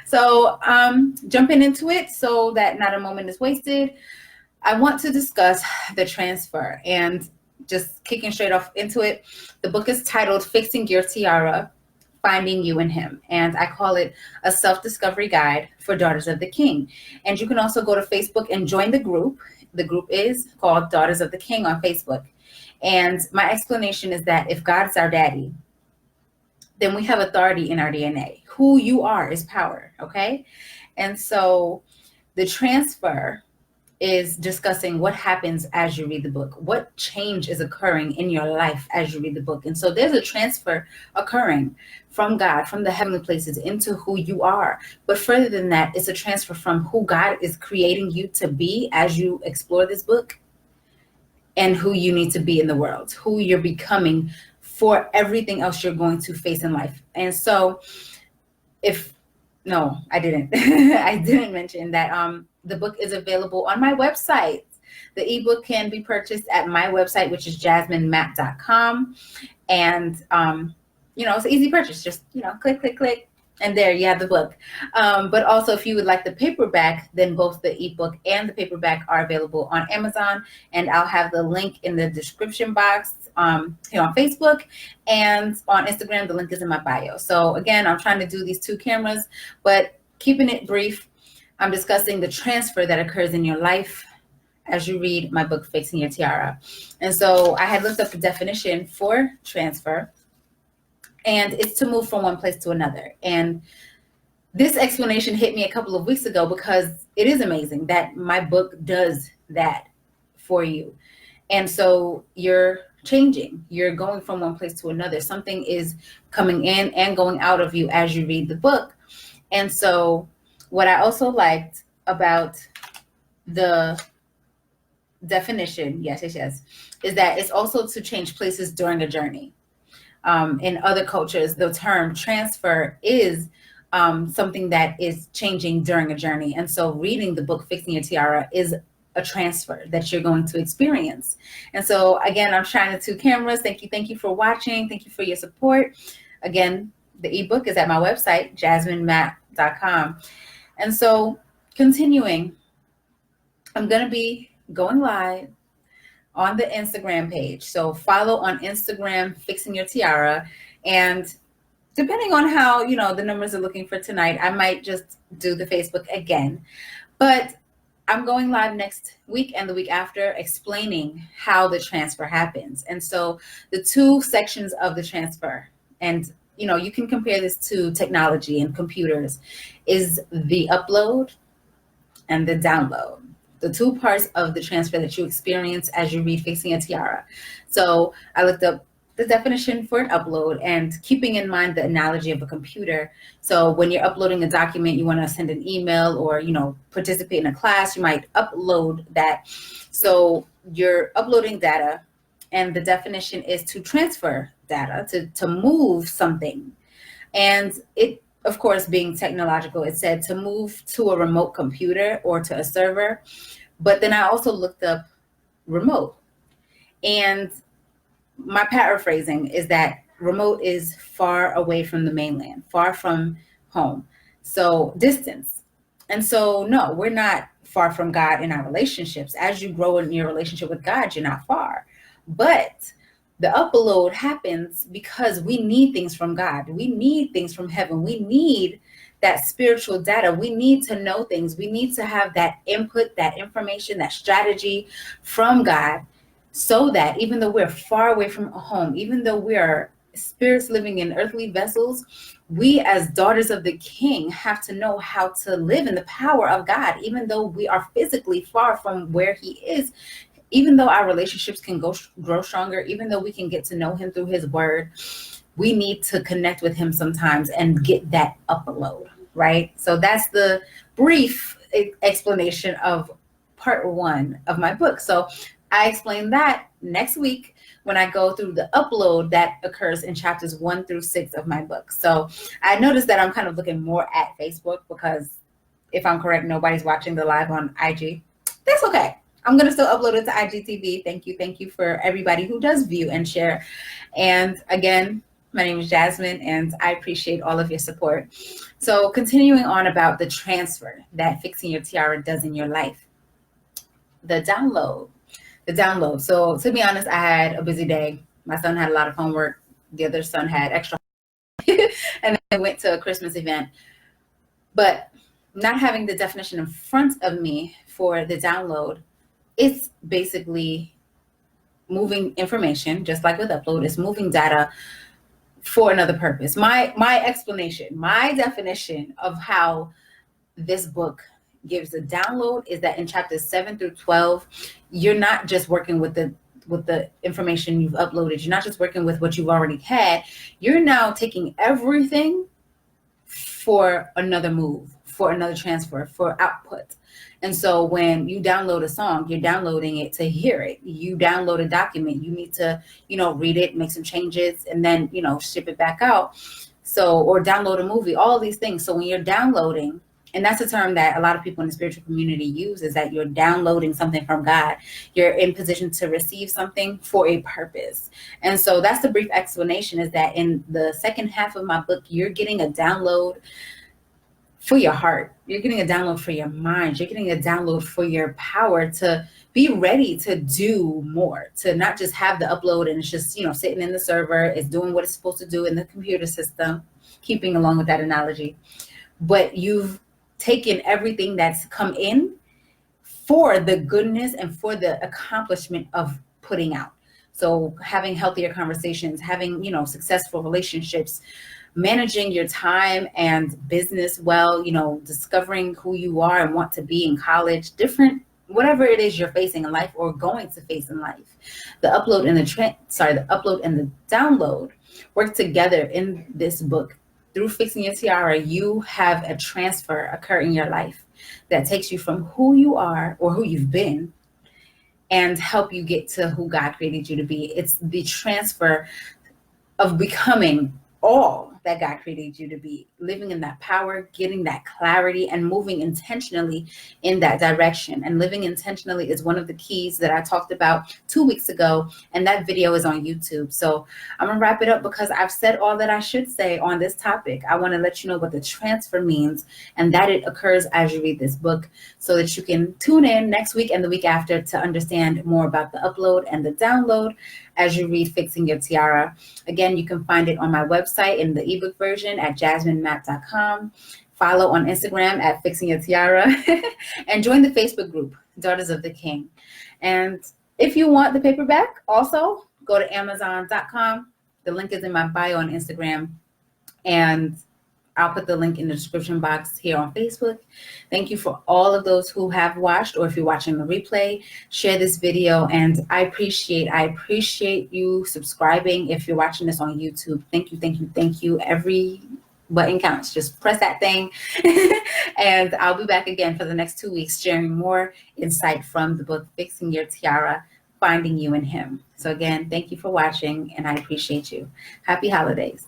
So jumping into it so that not a moment is wasted, I want to discuss the transfer and just kicking straight off into it. The book is titled Fixing Your Tiara, Finding You in Him. And I call it a self-discovery guide for Daughters of the King. And you can also go to Facebook and join the group. The group is called Daughters of the King on Facebook. And my explanation is that if God's our daddy, then we have authority in our DNA. Who you are is power, okay? And so the transfer is discussing what happens as you read the book, what change is occurring in your life as you read the book. And so there's a transfer occurring from God, from the heavenly places into who you are. But further than that, it's a transfer from who God is creating you to be as you explore this book and who you need to be in the world, who you're becoming for everything else you're going to face in life. And so no, I didn't. I didn't mention that the book is available on my website. The ebook can be purchased at my website, which is jasminematt.com. And, it's an easy purchase. Just, click, click, click. And there you have the book. But also, if you would like the paperback, then both the ebook and the paperback are available on Amazon. And I'll have the link in the description box here on Facebook, and on Instagram, the link is in my bio. So again, I'm trying to do these two cameras, but keeping it brief, I'm discussing the transfer that occurs in your life as you read my book, Fixing Your Tiara. And so I had looked up the definition for transfer, and it's to move from one place to another. And this explanation hit me a couple of weeks ago because it is amazing that my book does that for you. And so you're changing, you're going from one place to another. Something is coming in and going out of you as you read the book. And so what I also liked about the definition, yes, is that it's also to change places during a journey. In other cultures, the term transfer is something that is changing during a journey. And so reading the book, Fixing Your Tiara, is a transfer that you're going to experience. And so again, I'm shining two cameras. Thank you for watching. Thank you for your support. Again, the ebook is at my website, jasminematt.com. And so continuing, I'm going to be going live on the Instagram page. So follow on Instagram, Fixing Your Tiara. And depending on how, the numbers are looking for tonight, I might just do the Facebook again. But I'm going live next week and the week after explaining how the transfer happens. And so the two sections of the transfer, and you can compare this to technology and computers, is the upload and the download. The two parts of the transfer that you experience as you read Fixing a Tiara. So I looked up the definition for an upload, and keeping in mind the analogy of a computer. So when you're uploading a document, you want to send an email or, participate in a class, you might upload that. So you're uploading data, and the definition is to transfer data, to move something. And it, of course, being technological, it said to move to a remote computer or to a server. But then I also looked up remote, and my paraphrasing is that remote is far away from the mainland, far from home. So distance. And so, no, we're not far from God in our relationships. As you grow in your relationship with God, you're not far. But the upload happens because we need things from God. We need things from heaven. We need that spiritual data. We need to know things. We need to have that input, that information, that strategy from God, so that even though we're far away from home, even though we are spirits living in earthly vessels, we as daughters of the King have to know how to live in the power of God, even though we are physically far from where He is. Even though our relationships can grow stronger, even though we can get to know Him through His word, we need to connect with Him sometimes and get that upload, right? So that's the brief explanation of part one of my book. So I explain that next week when I go through the upload that occurs in chapters 1 through 6 of my book. So I noticed that I'm kind of looking more at Facebook because, if I'm correct, nobody's watching the live on IG. That's okay. I'm going to still upload it to IGTV. Thank you for everybody who does view and share. And again, My name is Jasmine, and I appreciate all of your support. So, continuing on about the transfer that Fixing Your Tiara does in your life. The download. The download. So, to be honest, I had a busy day. My son had a lot of homework. The other son had extra, and then went to a Christmas event. But not having the definition in front of me for the download, it's basically moving information, just like with upload, it's moving data for another purpose. My explanation, my definition of how this book gives a download is that in chapters 7 through 12, you're not just working with the information you've uploaded. You're not just working with what you've already had. You're now taking everything for another move, for another transfer, for output. And so when you download a song, you're downloading it to hear it. You download a document, you need to, read it, make some changes, and then, ship it back out. So, or download a movie, all these things. So when you're downloading, and that's a term that a lot of people in the spiritual community use, is that you're downloading something from God. You're in position to receive something for a purpose. And so that's the brief explanation, is that in the second half of my book, you're getting a download for your heart. You're getting a download for your mind. You're getting a download for your power to be ready to do more, to not just have the upload and it's just, sitting in the server. It's doing what it's supposed to do in the computer system, keeping along with that analogy. But you've taken everything that's come in for the goodness and for the accomplishment of putting out. So having healthier conversations, having, successful relationships, managing your time and business well, discovering who you are and want to be in college, different, whatever it is you're facing in life or going to face in life. The upload and the upload and the download work together in this book. Through Fixing Your Tiara, you have a transfer occur in your life that takes you from who you are or who you've been and help you get to who God created you to be. It's the transfer of becoming all that God created you to be, living in that power, getting that clarity, and moving intentionally in that direction. And living intentionally is one of the keys that I talked about 2 weeks ago, and that video is on YouTube. So I'm gonna wrap it up because I've said all that I should say on this topic. I want to let you know what the transfer means and that it occurs as you read this book, so that you can tune in next week and the week after to understand more about the upload and the download as you read Fixing Your Tiara. Again, you can find it on my website in the ebook version at jasminematt.com. Follow on Instagram at Fixing Your Tiara and join the Facebook group, Daughters of the King. And if you want the paperback, also go to Amazon.com. The link is in my bio on Instagram, and I'll put the link in the description box here on Facebook. Thank you for all of those who have watched, or if you're watching the replay, share this video. And I appreciate you subscribing. If you're watching this on YouTube, thank you. Every button counts. Just press that thing. And I'll be back again for the next 2 weeks, sharing more insight from the book, Fixing Your Tiara, Finding You in Him. So again, thank you for watching, and I appreciate you. Happy holidays.